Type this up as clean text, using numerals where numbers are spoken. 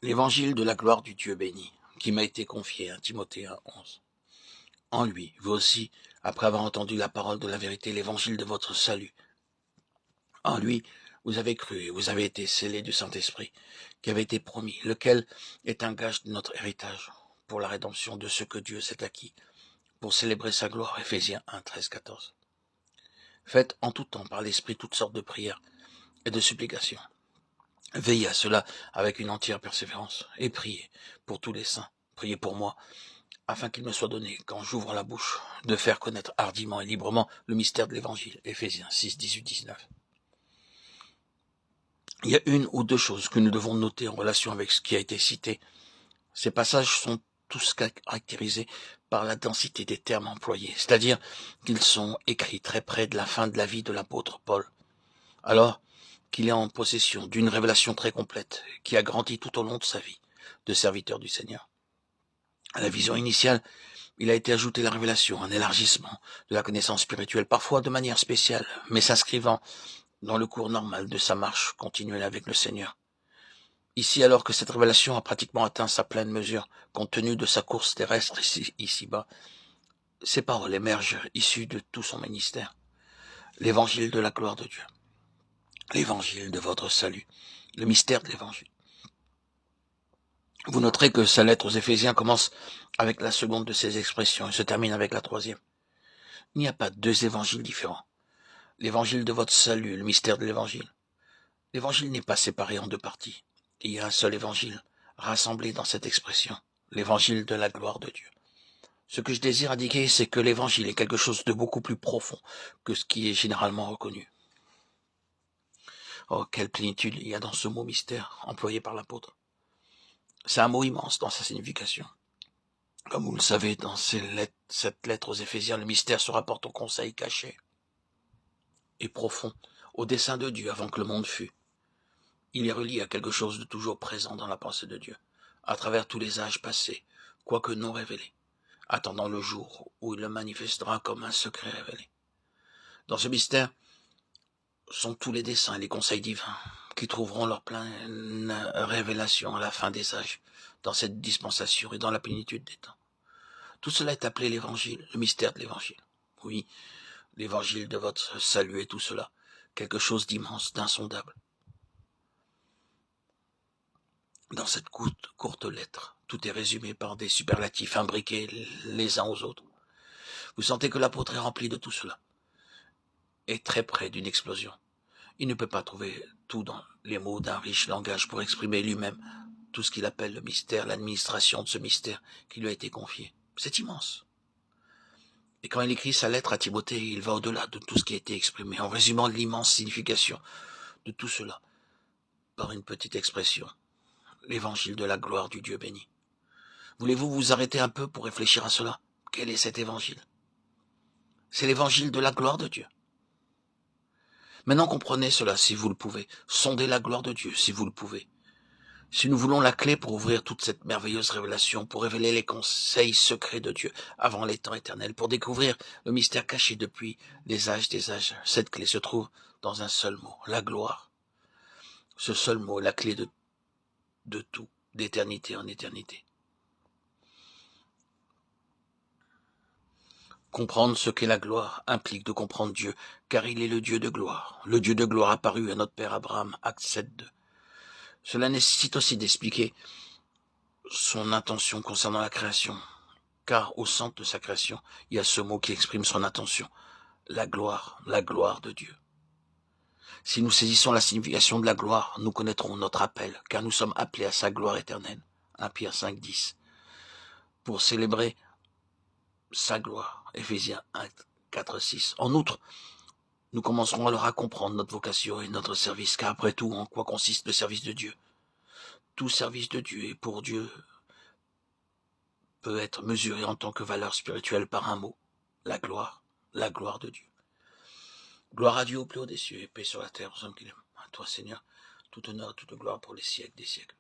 L'évangile de la gloire du Dieu béni, qui m'a été confié, 1 Timothée 1:11. En lui, vous aussi, après avoir entendu la parole de la vérité, l'évangile de votre salut. En lui, vous avez cru et vous avez été scellés du Saint-Esprit, qui avait été promis, lequel est un gage de notre héritage, pour la rédemption de ce que Dieu s'est acquis, pour célébrer sa gloire. Éphésiens 1:13-14. Faites en tout temps par l'Esprit toutes sortes de prières et de supplications. Veillez à cela avec une entière persévérance, et priez pour tous les saints. Priez pour moi, afin qu'il me soit donné, quand j'ouvre la bouche, de faire connaître hardiment et librement le mystère de l'Évangile. Éphésiens 6:18-19. Il y a une ou deux choses que nous devons noter en relation avec ce qui a été cité. Ces passages sont tous caractérisés par la densité des termes employés, c'est-à-dire qu'ils sont écrits très près de la fin de la vie de l'apôtre Paul, alors qu'il est en possession d'une révélation très complète qui a grandi tout au long de sa vie de serviteur du Seigneur. À la vision initiale, il a été ajouté la révélation, un élargissement de la connaissance spirituelle, parfois de manière spéciale, mais s'inscrivant dans le cours normal de sa marche continuelle avec le Seigneur. Ici, alors que cette révélation a pratiquement atteint sa pleine mesure, compte tenu de sa course terrestre ici-bas, ces paroles émergent issues de tout son ministère. L'évangile de la gloire de Dieu, l'évangile de votre salut, le mystère de l'évangile. Vous noterez que sa lettre aux Éphésiens commence avec la seconde de ces expressions et se termine avec la troisième. Il n'y a pas deux évangiles différents. L'évangile de votre salut, le mystère de l'évangile. L'évangile n'est pas séparé en deux parties. Il y a un seul évangile, rassemblé dans cette expression, l'évangile de la gloire de Dieu. Ce que je désire indiquer, c'est que l'évangile est quelque chose de beaucoup plus profond que ce qui est généralement reconnu. Oh, quelle plénitude il y a dans ce mot mystère employé par l'apôtre. C'est un mot immense dans sa signification. Comme vous le savez, dans cette lettre aux Éphésiens, le mystère se rapporte au conseil caché et profond, au dessein de Dieu avant que le monde fût. Il est relié à quelque chose de toujours présent dans la pensée de Dieu, à travers tous les âges passés, quoique non révélés, attendant le jour où il le manifestera comme un secret révélé. Dans ce mystère sont tous les desseins et les conseils divins qui trouveront leur pleine révélation à la fin des âges, dans cette dispensation et dans la plénitude des temps. Tout cela est appelé l'évangile, le mystère de l'évangile. Oui, l'évangile de votre salut et tout cela, quelque chose d'immense, d'insondable. Dans cette courte lettre, tout est résumé par des superlatifs imbriqués les uns aux autres. Vous sentez que l'apôtre est rempli de tout cela, est très près d'une explosion. Il ne peut pas trouver tout dans les mots d'un riche langage pour exprimer lui-même tout ce qu'il appelle le mystère, l'administration de ce mystère qui lui a été confié. C'est immense. Et quand il écrit sa lettre à Timothée, il va au-delà de tout ce qui a été exprimé, en résumant l'immense signification de tout cela par une petite expression, l'évangile de la gloire du Dieu béni. Voulez-vous vous arrêter un peu pour réfléchir à cela? Quel est cet évangile? C'est l'évangile de la gloire de Dieu. Maintenant comprenez cela si vous le pouvez. Sondez la gloire de Dieu si vous le pouvez. Si nous voulons la clé pour ouvrir toute cette merveilleuse révélation, pour révéler les conseils secrets de Dieu avant les temps éternels, pour découvrir le mystère caché depuis les âges des âges, cette clé se trouve dans un seul mot, la gloire. Ce seul mot est la clé de tout, d'éternité en éternité. Comprendre ce qu'est la gloire implique de comprendre Dieu, car il est le Dieu de gloire. Le Dieu de gloire apparu à notre Père Abraham, Acte 7:2. Cela nécessite aussi d'expliquer son intention concernant la création, car au centre de sa création, il y a ce mot qui exprime son intention, la gloire de Dieu. Si nous saisissons la signification de la gloire, nous connaîtrons notre appel, car nous sommes appelés à sa gloire éternelle, 1 Pierre 5:10, pour célébrer sa gloire, Éphésiens 1:4-6. En outre, nous commencerons alors à comprendre notre vocation et notre service, car après tout, en quoi consiste le service de Dieu? Tout service de Dieu et pour Dieu peut être mesuré en tant que valeur spirituelle par un mot, la gloire de Dieu. Gloire à Dieu au plus haut des cieux et paix sur la terre aux hommes qu'il aime. À toi, Seigneur, toute honneur, toute gloire pour les siècles des siècles.